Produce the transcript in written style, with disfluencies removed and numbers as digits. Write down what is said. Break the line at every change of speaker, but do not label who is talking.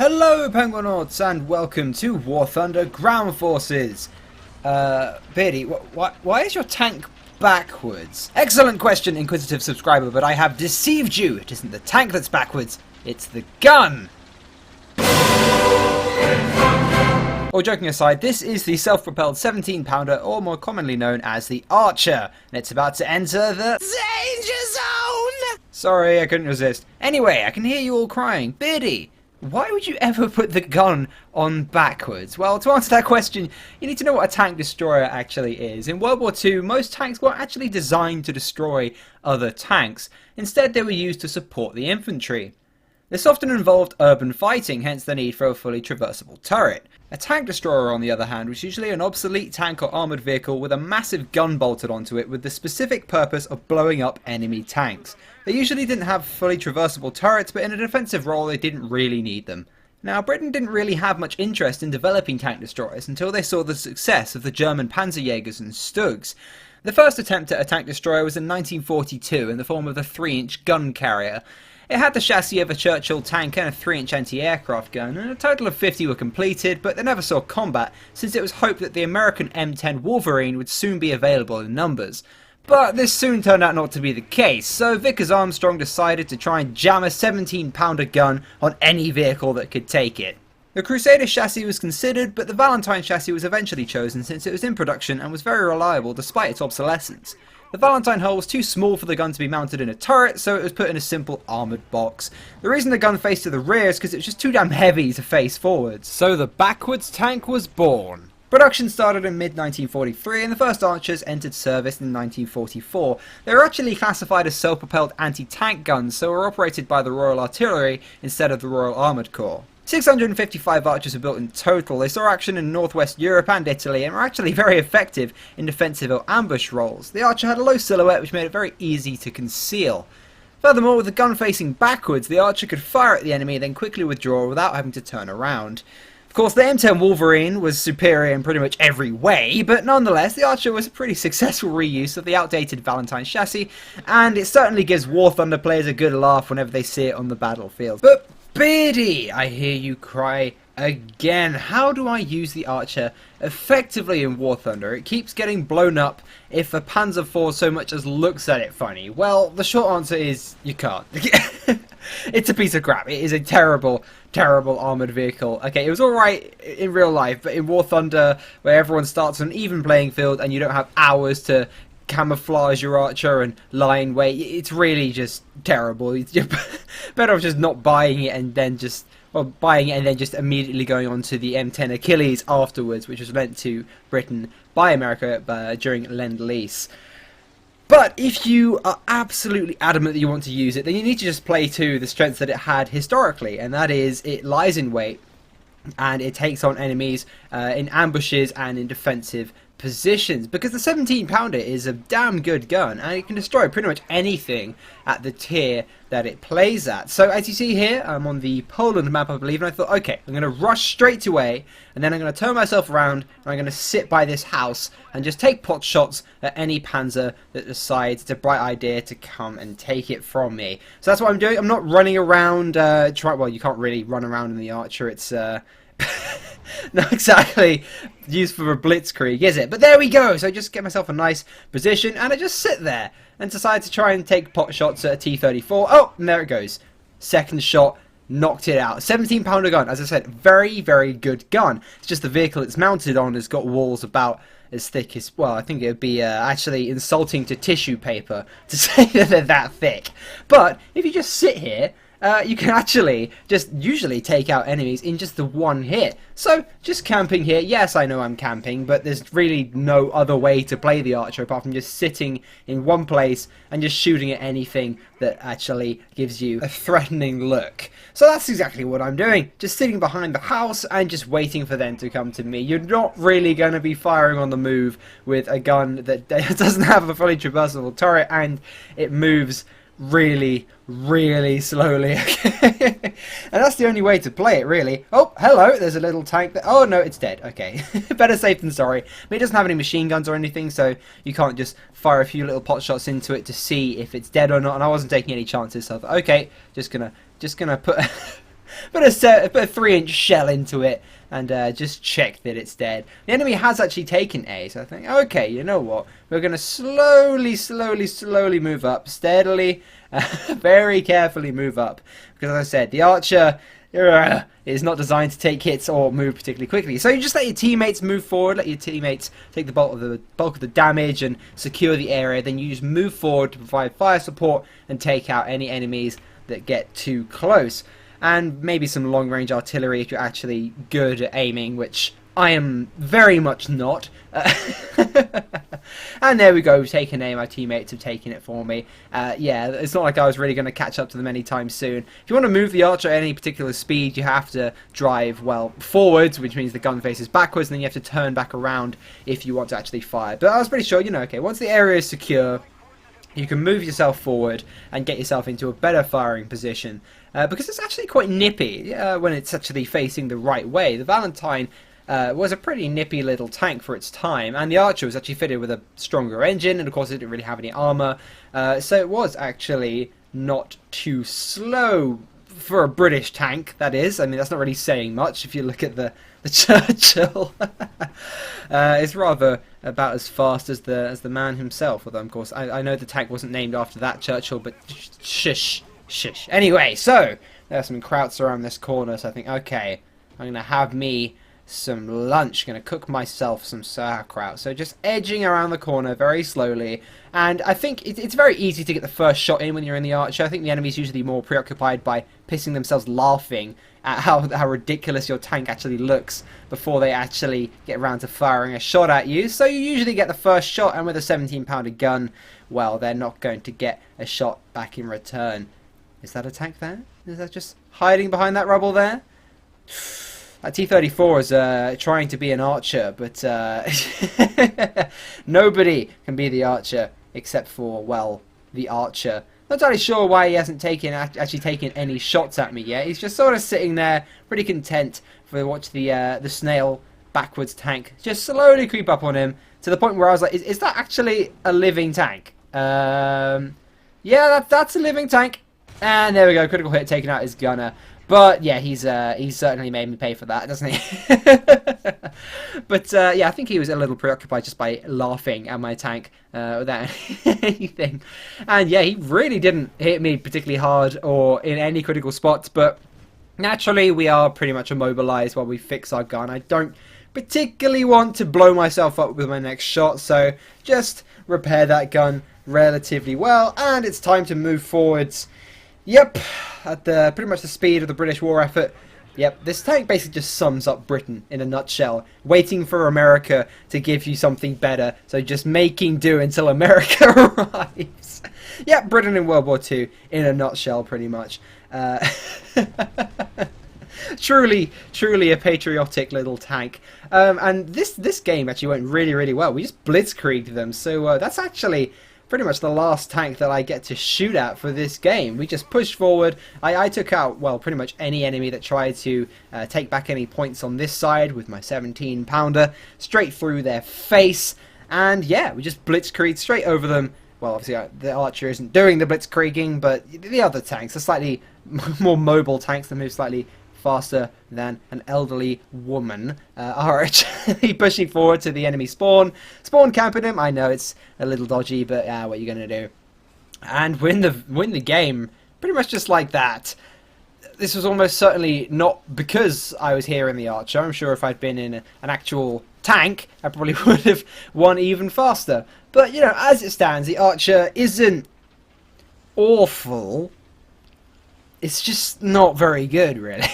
Hello Penguinauts and welcome to War Thunder Ground Forces. Beardy, why is your tank backwards? Excellent question, inquisitive subscriber, but I have deceived you. It isn't the tank that's backwards, it's the gun. All joking aside, this is the self-propelled 17-pounder, or more commonly known as the Archer, and it's about to enter the danger zone! Sorry, I couldn't resist. Anyway, I can hear you all crying. Beardy, why would you ever put the gun on backwards? Well, to answer that question, you need to know what a tank destroyer actually is. In World War II, most tanks weren't actually designed to destroy other tanks. Instead, they were used to support the infantry. This often involved urban fighting, hence the need for a fully traversable turret. A tank destroyer, on the other hand, was usually an obsolete tank or armoured vehicle with a massive gun bolted onto it with the specific purpose of blowing up enemy tanks. They usually didn't have fully traversable turrets, but in a defensive role they didn't really need them. Now, Britain didn't really have much interest in developing tank destroyers until they saw the success of the German Panzerjägers and Stugs. The first attempt at a tank destroyer was in 1942 in the form of the 3-inch gun carrier. It had the chassis of a Churchill tank and a 3-inch anti-aircraft gun, and a total of 50 were completed, but they never saw combat, since it was hoped that the American M10 Wolverine would soon be available in numbers. But this soon turned out not to be the case, so Vickers Armstrong decided to try and jam a 17-pounder gun on any vehicle that could take it. The Crusader chassis was considered, but the Valentine chassis was eventually chosen since it was in production and was very reliable despite its obsolescence. The Valentine hull was too small for the gun to be mounted in a turret, so it was put in a simple armoured box. The reason the gun faced to the rear is because it was just too damn heavy to face forwards. So the backwards tank was born. Production started in mid-1943 and the first Archers entered service in 1944. They were actually classified as self-propelled anti-tank guns, so were operated by the Royal Artillery instead of the Royal Armoured Corps. 655 Archers were built in total. They saw action in northwest Europe and Italy and were actually very effective in defensive or ambush roles. The Archer had a low silhouette which made it very easy to conceal. Furthermore, with the gun facing backwards, the Archer could fire at the enemy and then quickly withdraw without having to turn around. Of course, the M10 Wolverine was superior in pretty much every way, but nonetheless, the Archer was a pretty successful reuse of the outdated Valentine chassis, and it certainly gives War Thunder players a good laugh whenever they see it on the battlefield. But Beardy, I hear you cry again. How do I use the Archer effectively in War Thunder? It keeps getting blown up if a Panzer IV so much as looks at it funny. Well, the short answer is you can't. It's a piece of crap. It is a terrible, terrible armoured vehicle. Okay, it was alright in real life, but in War Thunder, where everyone starts on an even playing field and you don't have hours to camouflage your Archer and lie in wait, it's really just terrible. You're better off just not buying it and then just, well, buying it and then just immediately going on to the M10 Achilles afterwards, which was lent to Britain by America during Lend-Lease. But if you are absolutely adamant that you want to use it, then you need to just play to the strengths that it had historically, and that is it lies in wait and it takes on enemies in ambushes and in defensive positions, because the 17-pounder is a damn good gun and it can destroy pretty much anything at the tier that it plays at. So as you see here, I'm on the Poland map, I believe, and I thought, okay, I'm going to rush straight away and then I'm going to turn myself around and I'm going to sit by this house and just take pot shots at any panzer that decides it's a bright idea to come and take it from me. So that's what I'm doing. I'm not running around, well, you can't really run around in the Archer, it's not exactly used for a blitzkrieg, is it? But there we go. So I just get myself a nice position and I just sit there and decide to try and take pot shots at a T-34. Oh, and there it goes. Second shot, knocked it out. 17-pounder gun, as I said, very, very good gun. It's just the vehicle it's mounted on has got walls about as thick as, well, I think it would be actually insulting to tissue paper to say that they're that thick. But if you just sit here, you can actually just usually take out enemies in just the one hit. So, just camping here. Yes, I know I'm camping, but there's really no other way to play the Archer apart from just sitting in one place and just shooting at anything that actually gives you a threatening look. So that's exactly what I'm doing. Just sitting behind the house and just waiting for them to come to me. You're not really going to be firing on the move with a gun that doesn't have a fully traversable turret and it moves really, really slowly. And that's the only way to play it, really. Oh, hello, there's a little tank there. Oh, no, it's dead. Okay. Better safe than sorry. But it doesn't have any machine guns or anything, so you can't just fire a few little pot shots into it to see if it's dead or not. And I wasn't taking any chances, so I thought, okay, just gonna put put a 3-inch shell into it and just check that it's dead. The enemy has actually taken A, so I think, okay, you know what? We're going to slowly move up, steadily, very carefully move up. Because as I said, the archer is not designed to take hits or move particularly quickly. So you just let your teammates move forward, let your teammates take the bulk of the damage and secure the area. Then you just move forward to provide fire support and take out any enemies that get too close. And maybe some long-range artillery if you're actually good at aiming, which I am very much not. And there we go, we've taken A, my teammates have taken it for me. Yeah, it's not like I was really going to catch up to them anytime soon. If you want to move the archer at any particular speed, you have to drive, well, forwards, which means the gun faces backwards, and then you have to turn back around if you want to actually fire. But I was pretty sure, you know, okay, once the area is secure, you can move yourself forward and get yourself into a better firing position. Because it's actually quite nippy when it's actually facing the right way. The Valentine was a pretty nippy little tank for its time, and the Archer was actually fitted with a stronger engine, and of course it didn't really have any armour, so it was actually not too slow for a British tank, that is. I mean, that's not really saying much if you look at the Churchill. It's rather about as fast as the man himself, although of course I know the tank wasn't named after that Churchill, but shush. Anyway, so there's some krauts around this corner, so I think, okay, I'm going to have me some lunch. Going to cook myself some sauerkraut. So just edging around the corner very slowly, and I think it's very easy to get the first shot in when you're in the Archer. I think the enemy's usually more preoccupied by pissing themselves laughing at how ridiculous your tank actually looks before they actually get around to firing a shot at you. So you usually get the first shot, and with a 17-pounder gun, well, they're not going to get a shot back in return. Is that a tank there? Is that just hiding behind that rubble there? That T-34 is trying to be an archer, but nobody can be the archer except for, well, the archer. Not entirely sure why he hasn't actually taken any shots at me yet. He's just sort of sitting there, pretty content to watch the snail backwards tank just slowly creep up on him, to the point where I was like, is that actually a living tank? Yeah, that's a living tank. And there we go, critical hit, taking out his gunner. But yeah, he's certainly made me pay for that, doesn't he? But yeah, I think he was a little preoccupied just by laughing at my tank without anything. And yeah, he really didn't hit me particularly hard or in any critical spots. But naturally, we are pretty much immobilized while we fix our gun. I don't particularly want to blow myself up with my next shot, so just repair that gun relatively well. And it's time to move forwards. Yep, at pretty much the speed of the British war effort. Yep, this tank basically just sums up Britain in a nutshell. Waiting for America to give you something better, so just making do until America arrives. Yep, Britain in World War II in a nutshell, pretty much. Truly a patriotic little tank. And this game actually went really well. We just blitzkrieged them, so that's actually pretty much the last tank that I get to shoot at for this game. We just pushed forward. I took out, well, pretty much any enemy that tried to take back any points on this side with my 17-pounder, straight through their face. And yeah, we just blitzkrieged straight over them. Well, obviously the Archer isn't doing the blitzkrieging, but the other tanks, the slightly more mobile tanks that move slightly faster than an elderly woman, are actually pushing forward to the enemy spawn camping him. I know it's a little dodgy, but what are you gonna do? And win the game pretty much just like that. This was almost certainly not because I was here in the Archer. I'm sure if I'd been in an actual tank, I probably would have won even faster. But you know, as it stands, the Archer isn't awful. It's just not very good, really.